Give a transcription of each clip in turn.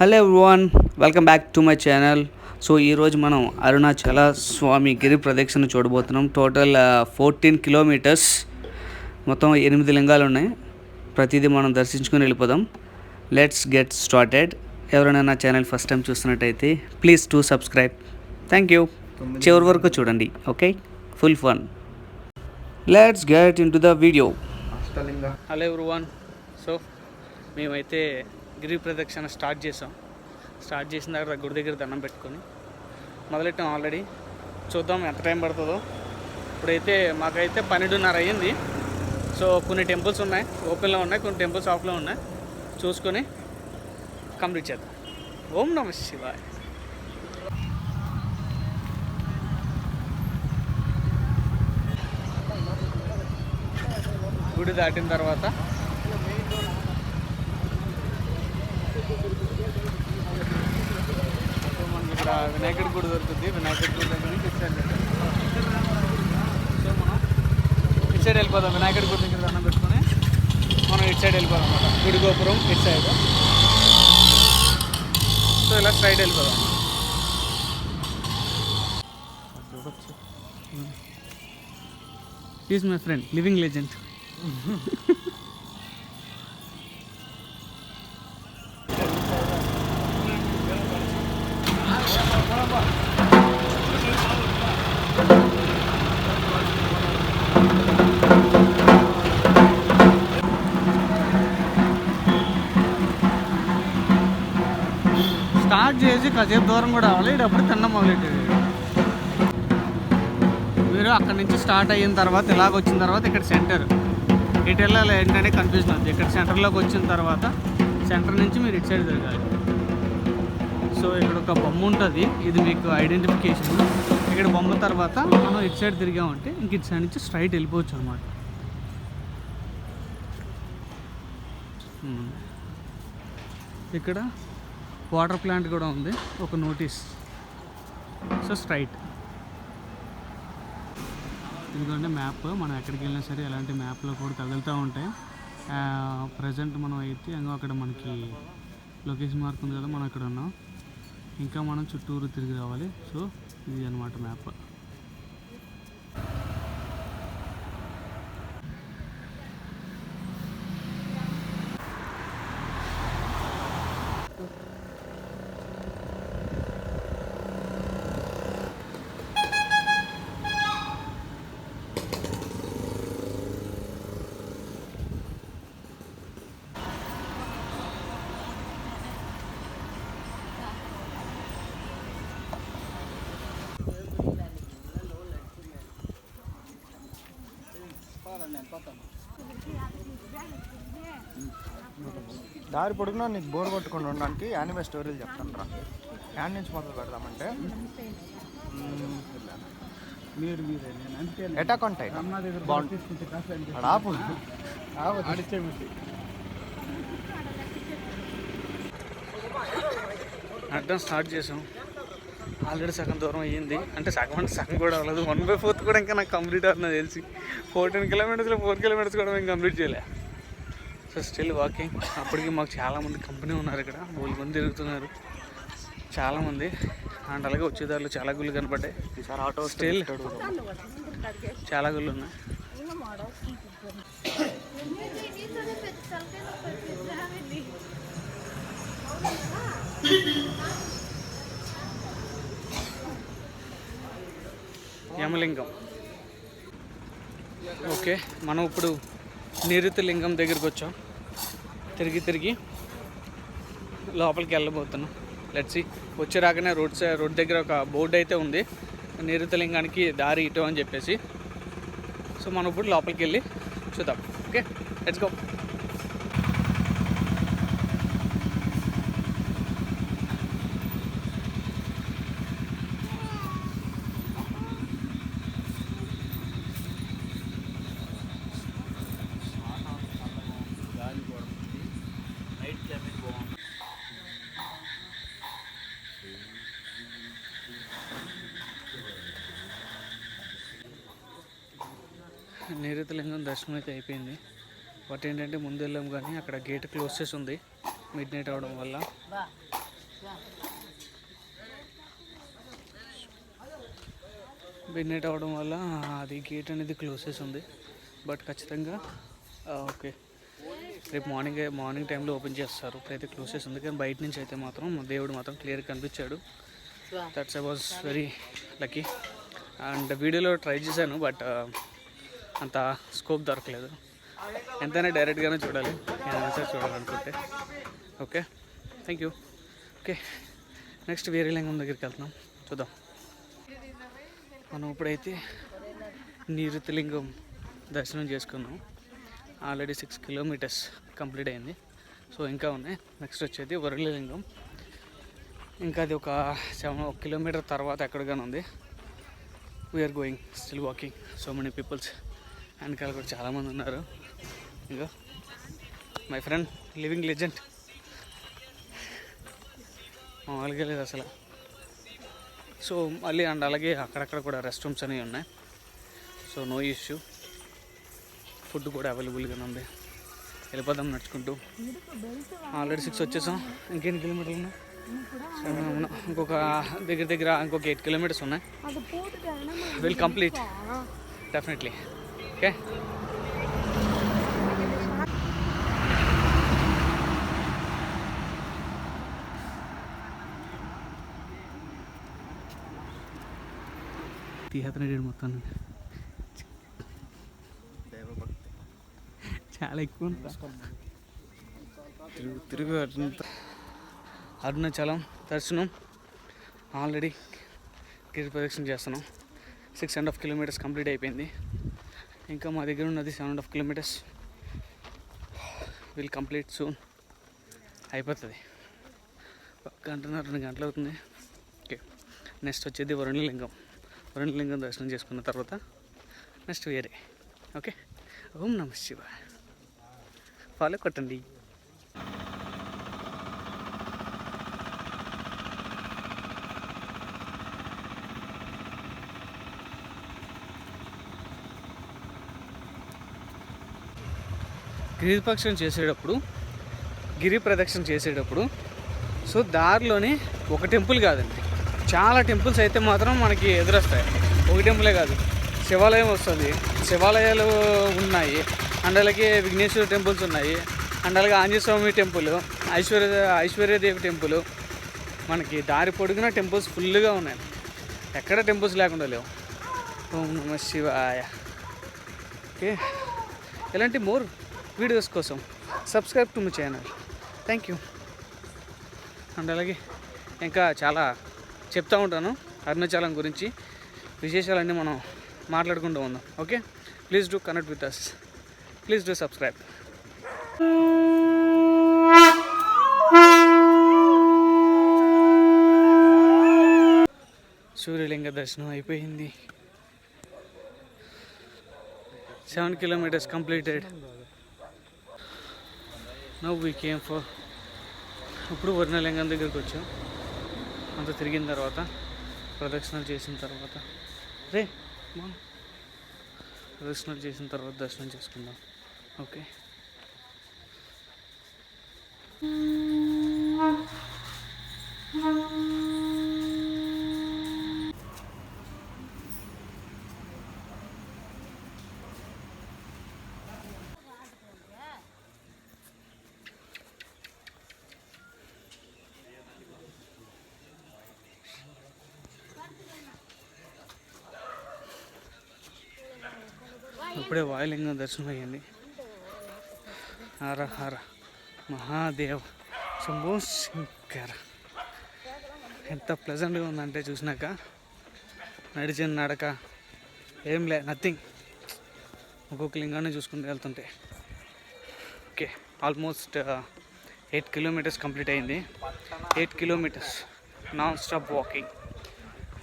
Hello everyone, welcome back to my channel. So ఈరోజు మనం అరుణాచల స్వామి గిరి ప్రదక్షిణ చూడబోతున్నాం. టోటల్ 14 కిలోమీటర్స్, మొత్తం 8 లింగాలు ఉన్నాయి. ప్రతిదీ మనం దర్శించుకొని వెళ్ళిపోదాం. Let's get started. ఎవరైనా నా ఛానల్ ఫస్ట్ టైం చూస్తున్నట్టయితే please to subscribe. Thank you. చివరి వరకు చూడండి. Okay, full fun. Let's get in to the video. Hello everyone. So మేమైతే గిరి ప్రదక్షిణ స్టార్ట్ చేసిన తర్వాత గుడి దగ్గర దండం పెట్టుకొని మొదలెట్టాం. ఆల్రెడీ చూద్దాం ఎంత టైం పడుతుందో. ఇప్పుడైతే మాకైతే 12:30 అయ్యింది. సో కొన్ని టెంపుల్స్ ఉన్నాయి, ఓపెన్లో ఉన్నాయి, కొన్ని టెంపుల్స్ ఆఫ్లో ఉన్నాయి. చూసుకొని కంప్లీట్ చేద్దాం. ఓం నమః శివాయ. గుడి దాటిన తర్వాత మనకి ఇక్కడ వినాయకుడి గుడి దొరుకుతుంది. వినాయకుడి గుడి దగ్గర నుంచి ఇటు సైడ్ సో మనం ఇటు సైడ్ వెళ్ళిపోదాం. వినాయకుడి గుడి దగ్గర దండం పెట్టుకొని మనం ఇటు సైడ్ వెళ్ళిపోదాం అన్నమాట. గుడి గోపురం ఇటు సైడ్. సో ఇలా స్ట్రైట్ వెళ్ళిపోదాం. Is my friend, living legend. Start చేసి కాసేపు దూరం కూడా అవ్వాలి. ఇప్పుడప్పుడు తినడం మొదలెట్టేది. మీరు అక్కడి నుంచి స్టార్ట్ అయిన తర్వాత ఇలాగ వచ్చిన తర్వాత ఇక్కడ సెంటర్ ఇటు వెళ్ళాలి ఏంటంటే కన్ఫ్యూజన్ అవుతుంది. ఇక్కడ సెంటర్లోకి వచ్చిన తర్వాత సెంటర్ నుంచి మీరు ఇటు సైడ్ తిరగాలి. సో ఇక్కడ ఒక బొమ్మ ఉంటుంది, ఇది మీకు ఐడెంటిఫికేషన్. ఇక్కడ బొమ్మ తర్వాత మనం ఇటు సైడ్ తిరిగామంటే ఇంక ఇటు సైడ్ నుంచి స్ట్రైట్ వెళ్ళిపోవచ్చు అనమాట. ఇక్కడ వాటర్ ప్లాంట్ కూడా ఉంది, ఒక నోటీస్. సో స్ట్రైట్ ఎందుకంటే మ్యాప్ మనం ఎక్కడికి వెళ్ళినా సరే ఎలాంటి మ్యాప్లో కూడా తగులుతూ ఉంటాయి. ప్రజెంట్ మనం అయితే అక్కడ మనకి లొకేషన్ మార్క్ ఉంది కదా, మనం అక్కడ ఉన్నాం. ఇంకా మనం చుట్టూరు తిరిగి రావాలి. సో ఇది అన్నమాట మ్యాప్. దారి పొడుగునా నీకు బోర్ కొట్టుకుండా ఉండడానికి యానిమే స్టోరీలు చెప్తాను రా. యాడ్ నుంచి మొదలు పెడదామంటే ఎటాక్ ఉంటాయి అడ్డం స్టార్ట్ చేసాం. ఆల్రెడీ సగం దూరం అయ్యింది. అంటే సగం కూడా అవ్వలేదు. 1/4 కూడా ఇంకా నాకు కంప్లీట్ అవుతుంది తెలిసి. 14 కిలోమీటర్స్లో 4 కిలోమీటర్స్ కూడా మేము కంప్లీట్ చేయలే. So still walking. అప్పటికి మాకు చాలామంది కంపెనీ ఉన్నారు ఇక్కడ. 3 మంది తిరుగుతున్నారు చాలామంది. అండ్ అలాగే వచ్చేదారులు చాలా గుళ్ళు కనపడ్డాయి. స్టిల్ చాలా గుళ్ళు ఉన్నాయి. యమలింగం. ఓకే, మనం ఇప్పుడు నిరుతి లింగం దగ్గరికి వచ్చాం. తిరిగి లోపలికి వెళ్ళబోతున్నాం. Let's see. వచ్చి రాగానే రోడ్ దగ్గర ఒక బోర్డు అయితే ఉంది, నిరుతి లింగానికి దారి ఇటు అని చెప్పేసి. సో మనం ఇప్పుడు లోపలికి వెళ్ళి చూద్దాం. Okay, let's go. నిరుతి లింగం దర్శనం అయితే అయిపోయింది. బట్ ఏంటంటే ముందు వెళ్ళాం కానీ అక్కడ గేట్ క్లోజ్ చేసి ఉంది మిడ్ నైట్ అవడం వల్ల. మిడ్ నైట్ అవ్వడం వల్ల అది గేట్ అనేది క్లోజ్ చేసి ఉంది. బట్ ఖచ్చితంగా ఓకే రేపు మార్నింగ్ టైంలో ఓపెన్ చేస్తారు. ఇప్పుడైతే క్లోజ్ చేసి ఉంది, కానీ బయట నుంచి అయితే మాత్రం దేవుడు మాత్రం క్లియర్గా కనిపించాడు. That's I was very lucky. And వీడియోలో ట్రై చేశాను, బట్ అంత స్కోప్ దొరకలేదు. ఎంతైనా డైరెక్ట్గానే చూడాలి, ఏదైనా సరే చూడాలనుకుంటే. Okay, thank you. Okay, next Veeralingam దగ్గరికి వెళ్తున్నాం, చూద్దాం. మనం ఇప్పుడైతే నిరుతిలింగం దర్శనం చేసుకున్నాం. ఆల్రెడీ 6 కిలోమీటర్స్ కంప్లీట్ అయింది. సో ఇంకా ఉన్నాయి. నెక్స్ట్ వచ్చేది వరలిలింగం. ఇంకా అది ఒక 1 కిలోమీటర్ తర్వాత ఎక్కడిగానే ఉంది. We are going, still walking. So many peoples. వెనకాల కూడా చాలామంది ఉన్నారు. ఇంకా మై ఫ్రెండ్ లివింగ్ లెజెండ్, మామూలుగా లేదు అసలు. సో మళ్ళీ అండ్ అలాగే అక్కడక్కడ కూడా రెస్ట్ రూమ్స్ అనేవి ఉన్నాయి. So no issue. ఫుడ్ కూడా అవైలబుల్గానే ఉంది. వెళ్ళిపోదాం నడుచుకుంటూ. ఆల్రెడీ 6 వచ్చేసాం. ఇంకెన్ని కిలోమీటర్లు ఉన్నాయి? ఇంకొక దగ్గర ఇంకొక 8 కిలోమీటర్స్ ఉన్నాయి. Will complete definitely. ఓకే, తీహతనేడు మొత్తం చాలా ఎక్కువ తిరుగు అరుణాచలం దర్శనం ఆల్రెడీ గిరి ప్రదక్షిణ చేస్తున్నాం. 6.5 కిలోమీటర్స్ కంప్లీట్ అయిపోయింది. ఇంకా మా దగ్గర ఉన్నది 7.5 కిలోమీటర్స్. Will complete soon. అయిపోతుంది, 1 గంటన్నర 2 గంటలు అవుతుంది. ఓకే, నెక్స్ట్ వచ్చేది వరుణలింగం దర్శనం చేసుకున్న తర్వాత నెక్స్ట్ వేరే. ఓకే, ఓం నమః శివాయ. ఫాలో కొట్టండి. గిరి ప్రదక్షిణ చేసేటప్పుడు సో దారిలోనే ఒక టెంపుల్ కాదండి, చాలా టెంపుల్స్ అయితే మాత్రం మనకి ఎదురొస్తాయి. ఒక టెంపులే కాదు, శివాలయం వస్తుంది, శివాలయాలు ఉన్నాయి. అండ్ అలాగే విఘ్నేశ్వర టెంపుల్స్ ఉన్నాయి. అండ్ అలాగే ఆంజనేయ స్వామి టెంపుల్, ఐశ్వర్యదేవి టెంపుల్. మనకి దారి పొడుగున టెంపుల్స్ ఫుల్గా ఉన్నాయి. ఎక్కడ టెంపుల్స్ లేకుండా లేవు. ఓం నమః శివాయ. ఓకే, ఇలాంటి మోర్ వీడియోస్ కోసం subscribe to my channel. Thank you. And అలాగే ఇంకా చాలా చెప్తూ ఉంటాను అరుణాచలం గురించి, విశేషాలన్నీ మనం మాట్లాడుకుంటూ ఉందాం. Okay, please do connect with us, please do subscribe. సూర్యలింగ దర్శనం అయిపోయింది. 7 kilometres completed. Now we came for. ఇప్పుడు వరుణలింగం దగ్గరికి వచ్చాం. అంతా తిరిగిన తర్వాత, ప్రదక్షిణలు చేసిన తర్వాత దర్శనం చేసుకుందాం. ఓకే, ఇప్పుడే వాయులింగం దర్శనం అయ్యింది. హర హర మహాదేవ్ శంభో శంకర. ఎంత ప్లెజెంట్గా ఉందంటే చూసినాక, నడిచిన నడక ఏం లే, నథింగ్. ఒక్కొక్క లింగాన్ని చూసుకుంటూ వెళ్తుంటే. ఓకే, ఆల్మోస్ట్ 8 కిలోమీటర్స్ కంప్లీట్ అయింది. 8 kilometres non stop walking.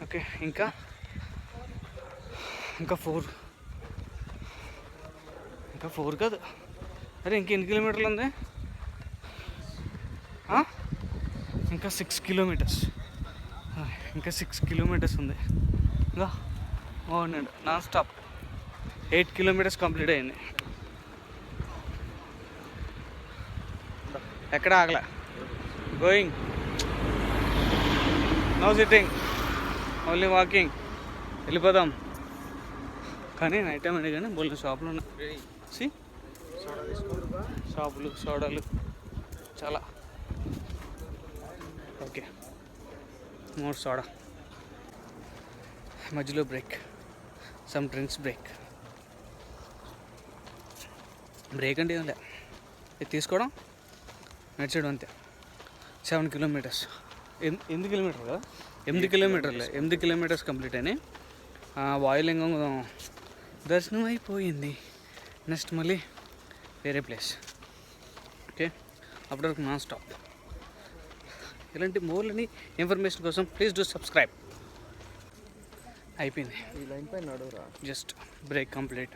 Okay, ఇంకా 4 కాదు, అరే ఇంకెన్ని కిలోమీటర్లు ఉంది? ఇంకా 6 కిలోమీటర్స్. ఇంకా 6 కిలోమీటర్స్ ఉంది. ఇంకా బాగున్నాడు నాన్ స్టాప్. 8 కిలోమీటర్స్ కంప్లీట్ అయింది. ఎక్కడ ఆగలే, going. No sitting, only walking. వెళ్ళిపోదాం. కానీ నైట్ టైం అనే కానీ బోల్డ్ షాపులు ఉన్నాయి. సి షాపులు, సోడాలు చాలా. Okay, more soda. మధ్యలో break, some drinks break. Break అంటే ఏం లే, ఇది తీసుకోవడం, నడిచేయడం అంతే. 7 కిలోమీటర్స్. 8 కిలోమీటర్ కదా, 8 కిలోమీటర్లే. 8 కిలోమీటర్స్ కంప్లీట్ అయినాయి. వాయులింగం దర్శనం అయిపోయింది. నెక్స్ట్ మళ్ళీ వేరే ప్లేస్. ఓకే, అప్పటి వరకు నాన్ స్టాప్. ఇలాంటి మోర్లని ఇన్ఫర్మేషన్ కోసం ప్లీజ్ డూ సబ్స్క్రైబ్. అయిపోయింది. ఈ లైన్ పైన నడువురా. Just break complete.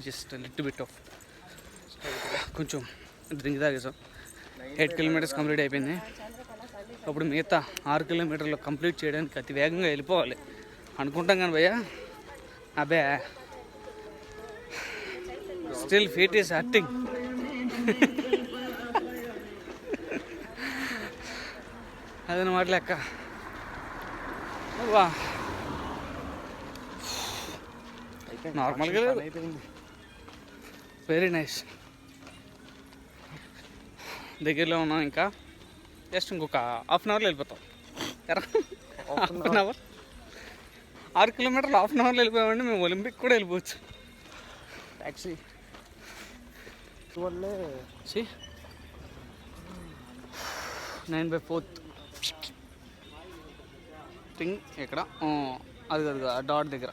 Just little bit of కొంచెం డ్రింక్ తాగేసాం. 8 కిలోమీటర్స్ కంప్లీట్ అయిపోయింది. అప్పుడు మిగతా 6 కిలోమీటర్లు కంప్లీట్ చేయడానికి అతి వేగంగా వెళ్ళిపోవాలి అనుకుంటాం కానీ భయ్యా, అబ్బే స్టిల్ ఫీట్ ఈస్ హర్టింగ్. అదనమాట లెక్క. వా నార్మల్గా లేదు, వెరీ నైస్. దగ్గరలో ఉన్నాం. ఇంకా జస్ట్ ఇంకొక హాఫ్ అన్ అవర్లో వెళ్ళిపోతాం. హాఫ్ అన్ అవర్, 6 కిలోమీటర్లు హాఫ్ అన్ అవర్లో వెళ్ళిపోయామండి. మేము ఒలింపిక్ కూడా వెళ్ళిపోవచ్చు. ట్యాక్సీ వల్లే 9/4 థింగ్ ఎక్కడ, అది కాదు డాట్ దగ్గర.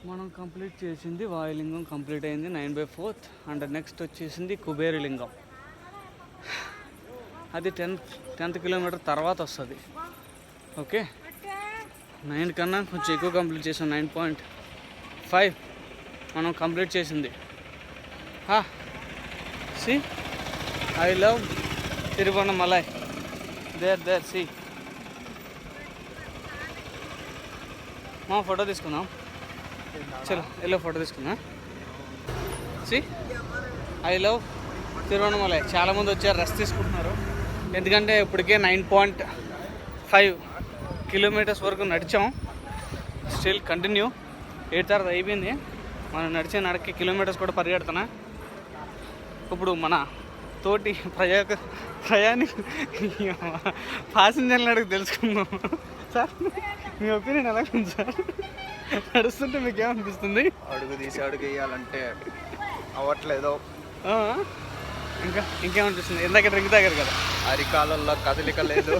మనం కంప్లీట్ చేసింది వాయులింగం కంప్లీట్ అయింది 9/4. అండ్ నెక్స్ట్ వచ్చేసింది కుబేరలింగం. అది 10th కిలోమీటర్ తర్వాత వస్తుంది. ఓకే, 9 కన్నా కొంచెం ఎక్కువ కంప్లీట్ చేసాం. 9.5 మనం కంప్లీట్ చేసింది. See I love Tiruvannamalai. There see. మా ఫోటో తీసుకుందాం. చలో ఎల్లో ఫోటో తీసుకుందాం. See I love Tiruvannamalai. చాలామంది వచ్చారు, రెస్ట్ తీసుకుంటున్నారు. ఎందుకంటే ఇప్పటికే 9.5 కిలోమీటర్స్ వరకు నడిచాం. Still continue. 8 తర్వాత అయిపోయింది. మనం నడిచే నడకి కిలోమీటర్స్ కూడా పరిగెడుతున్నా. ఇప్పుడు మన తోటి ప్రయాణి ప్యాసింజర్లు అడిగి తెలుసుకుందాం. సార్ మీ ఒపీనియన్ ఎలా ఉంది సార్? నడుస్తుంటే మీకు ఏమనిపిస్తుంది? అడుగు తీసి అడుగు వేయాలంటే అవ్వట్లేదు. ఇంకేమనిపిస్తుంది? ఇందాక డ్రింక్ తాగారు కదా. అరికాలల్లో కదలిక లేదు,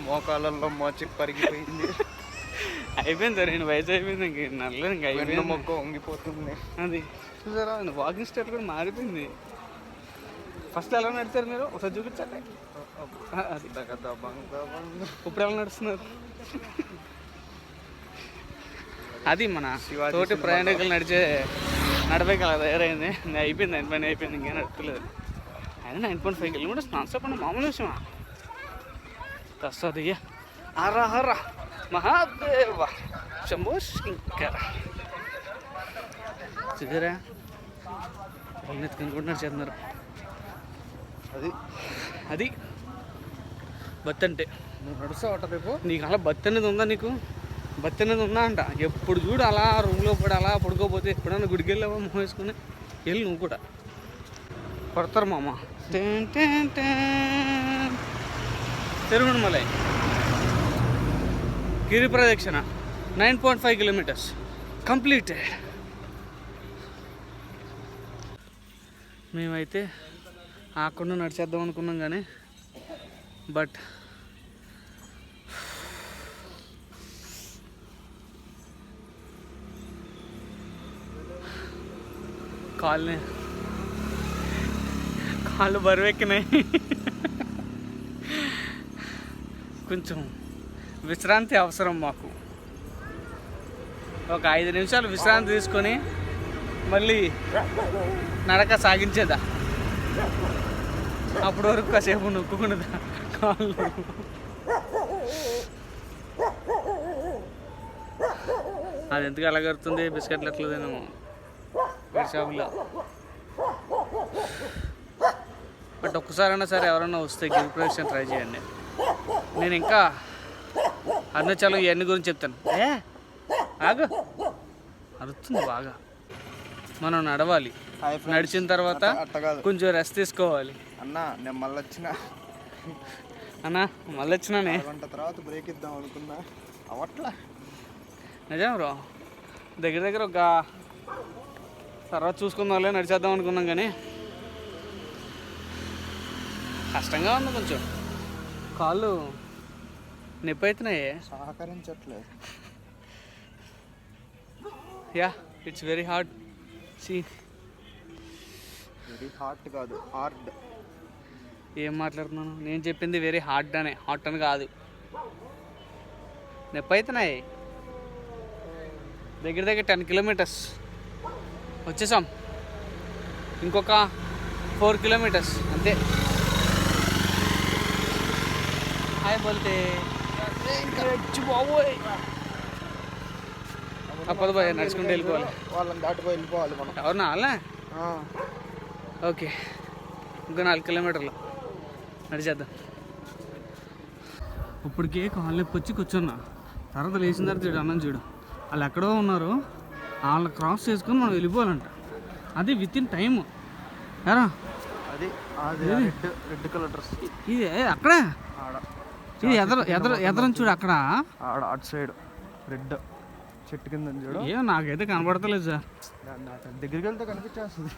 మోకాళ్ళల్లో మోచి పరిగిపోయింది. అయిపోయింది సార్, నేను వయసు అయిపోయింది. ఇంక నడలేదు, ఇంకా అయిపోయింది. మొక్క వంగిపోతుంది. అది చూసారా, వాకింగ్ స్టైల్ కూడా మారిపోయింది. ఫస్ట్ ఎలా నడిచారు మీరు? ఒకసారి చూపించండి. అది ఇప్పుడు ఎలా నడుస్తున్నారు? అది మన తోటి ప్రయాణికులు నడిచే నడపే కదా తయారైంది. అయిపోయింది, 9 పైన అయిపోయింది, ఇంకేం నడుపులేదు. అది 9.5 కిలోమీటర్స్ నాన్ స్టాప్ అంటే మామూలు విషయమా? తస్సదయ్య హర హర మహాదేవ శంభో శంకర. చూసారా, వాళ్ళని ఎత్తుకొని నడిచేస్తున్నారు. అది బత్ అంటే. నువ్వు నడుస్తావట రేపు? నీకు అలా బత్ అనేది ఉందా? నీకు బత్ అనేది ఉందా అంట. ఎప్పుడు చూడు అలా రూమ్లో పడి అలా పడుకోపోతే ఎప్పుడైనా గుడికి వెళ్ళావా మొహం వేసుకుని? వెళ్ళి నువ్వు కూడా పడతారు మామ. తిరువన్నమలై గిరి ప్రదక్షిణ 9.5 కిలోమీటర్స్ కంప్లీటెడ్. మేమైతే ఆకుండా నడిచేద్దాం అనుకున్నాం కానీ బట్ కాళ్ళు బరువెక్కినాయి. కొంచెం విశ్రాంతి అవసరం మాకు. ఒక 5 నిమిషాలు విశ్రాంతి తీసుకొని మళ్ళీ నడక సాగించేదా. అప్పటి వరకు కాసేపు నొక్కుకున్నదా కాళ్ళు. అది ఎందుకు అలా కడుతుంది? బిస్కెట్లు ఎట్లదేమో వేడి షాపులో. బట్ ఒక్కసారైనా సరే ఎవరైనా వస్తే గిరి ప్రదక్షిణ ట్రై చేయండి. నేను ఇంకా అరుణాచలం ఇవన్నీ గురించి చెప్తాను. ఆగు, అరుస్తుంది బాగా. మనం నడవాలి, నడిచిన తర్వాత కొంచెం రెస్ట్ తీసుకోవాలి. నేను మళ్ళీ వచ్చిన మళ్ళీ వచ్చినానే గంట తర్వాత బ్రేక్ ఇద్దాం అనుకున్నా, అవట్లా. నిజం బ్రో, దగ్గర ఒక తర్వాత చూసుకుందాంలే, నడిచేద్దాం అనుకున్నాం కానీ కష్టంగా ఉంది కొంచెం. కాళ్ళు నొప్పి అవుతున్నాయి, సహకరించట్లేదు. Yeah, it's very hard. See, very heart కాదు, హార్డ్. ఏం మాట్లాడుతున్నాను? నేను చెప్పింది వెరీ హార్డ్ అనే, హాట్ అని కాదు. నొప్పి అవుతున్నాయి. దగ్గర 10 కిలోమీటర్స్ వచ్చేసాం. ఇంకొక 4 కిలోమీటర్స్ అంతే. హాయ్ బోల్తే బాబోయ్. అప్పదు బాయ్, నడుచుకుంటూ వెళ్ళిపోవాలి. వాళ్ళని దాటిపోయి వెళ్ళిపోవాలి మనం. ఎవరినా వాళ్ళ? ఓకే, ఇంకో 4 కిలోమీటర్లు నడిచేద్దాం. ఇప్పటికే కాళ్ళు నొప్పి వచ్చి కూర్చున్నా. తర్వాత లేచిన తర్వాత చూడు, అన్నం చూడు, వాళ్ళు ఎక్కడో ఉన్నారు, వాళ్ళని క్రాస్ చేసుకొని మనం వెళ్ళిపోవాలంట. అది విత్ ఇన్ టైము. ఎరా అది రెడ్ కలర్ డ్రెస్ ఇది అక్కడే, ఇది ఎదరని చూడు అక్కడ, ఆడ అటు సైడ్ రెడ్ చెట్టు కింద చూడు. ఏమో నాకైతే కనపడతలేదు సార్. దగ్గరికి వెళ్తే కనిపించేస్తుంది.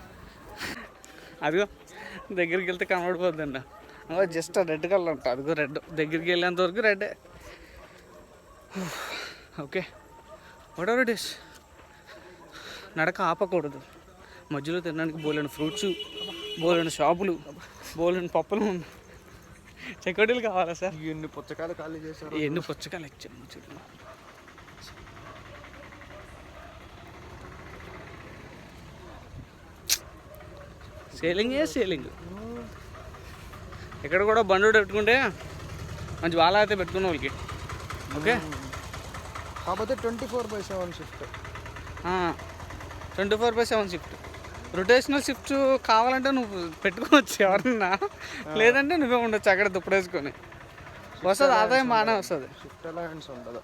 అదిగో దగ్గరికి వెళ్తే కనబడిపోద్దండి. జస్ట్ రెడ్ కలర్ అంట, అదిగో రెడ్. దగ్గరికి వెళ్ళేంత వరకు red. Okay, what ever it is. నడక ఆపకూడదు. మధ్యలో తినడానికి బోలెని ఫ్రూట్స్, బోలెని షాపులు, బోలెని పప్పులు, చెకోడీలు కావాలా సార్? ఎన్ని పుచ్చకాయలు ఖాళీ చేశారు, ఎన్ని పుచ్చకాయలు ఇచ్చాము చూడు. సేలింగ్. ఇక్కడ కూడా బండి పెట్టుకుంటే మంచి వాళ్ళ అయితే పెట్టుకున్న వాళ్ళకి. ఓకే, కాకపోతే 24/7 షిఫ్ట్. 24/7 షిఫ్ట్. రొటేషనల్ షిఫ్ట్ కావాలంటే నువ్వు పెట్టుకోవచ్చు ఎవరన్నా, లేదంటే నువ్వే ఉండొచ్చు అక్కడ దుప్పడేసుకొని. వస్తుంది, ఆదాయం బాగానే వస్తుంది. షిఫ్ట్ అలవెన్స్ ఉండదు.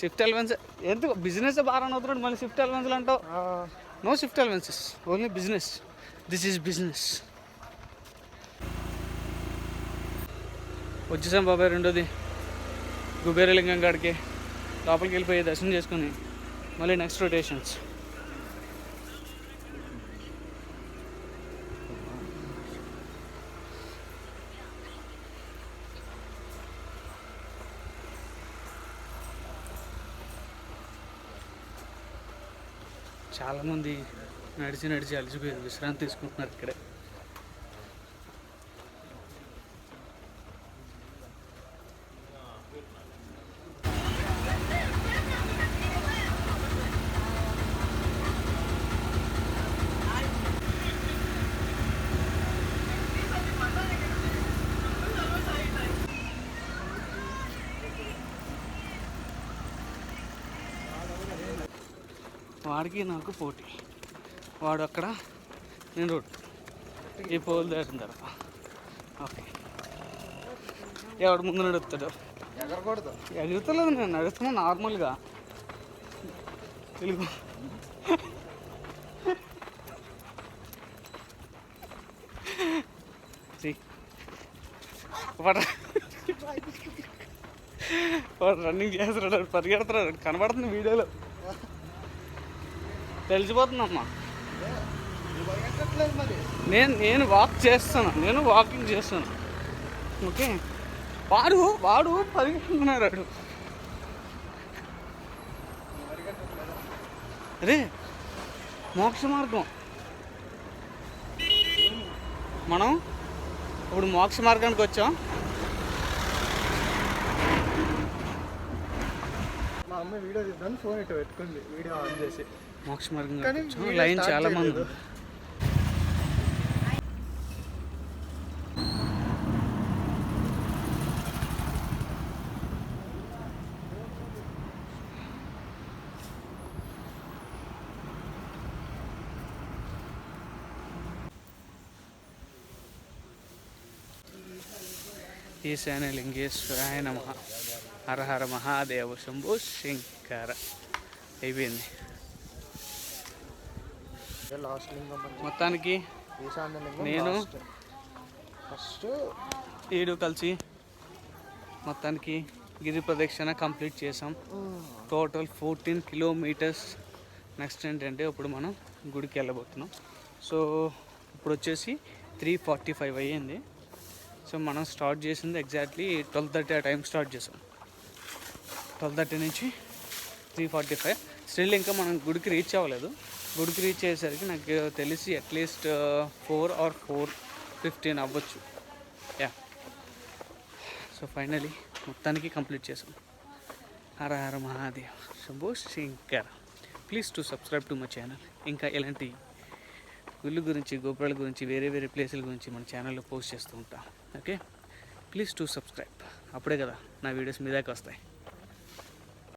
షిఫ్ట్ అలవెన్స్ ఎందుకు? బిజినెస్ బాగా అవుతున్నాడు, మళ్ళీ షిఫ్ట్ అలవెన్స్లు అంటావు. No shift allowances, only business. This is business. వచ్చేసాం బాబాయ్, రెండోది కుబేరలింగం కాడికి. లోపలికి వెళ్ళిపోయి దర్శనం చేసుకుని మళ్ళీ నెక్స్ట్ రొటేషన్స్. చాలామంది నడిచి అలసిపోయారు, విశ్రాంతి తీసుకుంటున్నారు ఇక్కడే. వాడికి నాకు పోటీ. వాడు అక్కడ, నేను రోడ్. ఈ పోల్ దాటిన తర్వాత ఓకే, ఎవడు ముందు నడుపుతాడు? ఎగరకూడదు. ఎగురుతలేదు, నేను నడుస్తున్నా నార్మల్గా. తెలుగు వాడు రన్నింగ్ చేస్తున్నాడు, పరిగెడుతున్నాడు, కనబడుతుంది వీడియోలో, తెలిసిపోతుందమ్మా. నేను వాకింగ్ చేస్తాను. ఓకే, వాడు పరిగెడుతున్నాడు. అరే మోక్ష మార్గం. మనం ఇప్పుడు మోక్ష మార్గానికి వచ్చాం. మా అమ్మ వీడియో తీద్దాం, ఫోన్ ఇటు పెట్టుకుంది, వీడియో ఆన్ చేసి. మోక్ష మార్గం లైన్ చాలా మంది. ఈశాన్యలింగేశ్వరాయ నమ. హర హర మహాదేవ శంభో శంకర. అయిపోయింది లాస్ట్ లింగం మొత్తానికి. ఈశాన్య లింగం నేను ఫస్ట్ ఏడు కలిసి మొత్తానికి గిరి ప్రదక్షిణ కంప్లీట్ చేసాం. Total 14 kilometres. నెక్స్ట్ ఏంటంటే ఇప్పుడు మనం గుడికి వెళ్ళబోతున్నాం. సో ఇప్పుడు వచ్చేసి 3:45 అయ్యింది. సో మనం స్టార్ట్ చేసింది ఎగ్జాక్ట్లీ 12:30 ఆ టైం స్టార్ట్ చేసాం. 12:30 నుంచి 3:45. స్టిల్ ఇంకా మనం గుడికి రీచ్ అవ్వలేదు. గుడికి రీచ్ అయ్యేసరికి నాకు తెలిసి అట్లీస్ట్ 4 or 4:15 అవ్వచ్చు. యా. సో ఫైనలీ మొత్తానికి కంప్లీట్ చేసాం. Hara Hara Mahadev Shambho Shankar. Please to subscribe to my channel. ఇంకా ఇలాంటి గుళ్ళు గురించి, గోపురాల గురించి, వేరే వేరే ప్లేసుల గురించి మన ఛానల్లో పోస్ట్ చేస్తూ ఉంటాం. Okay, please to subscribe. అప్పుడే కదా నా వీడియోస్ మీ దాకా వస్తాయి.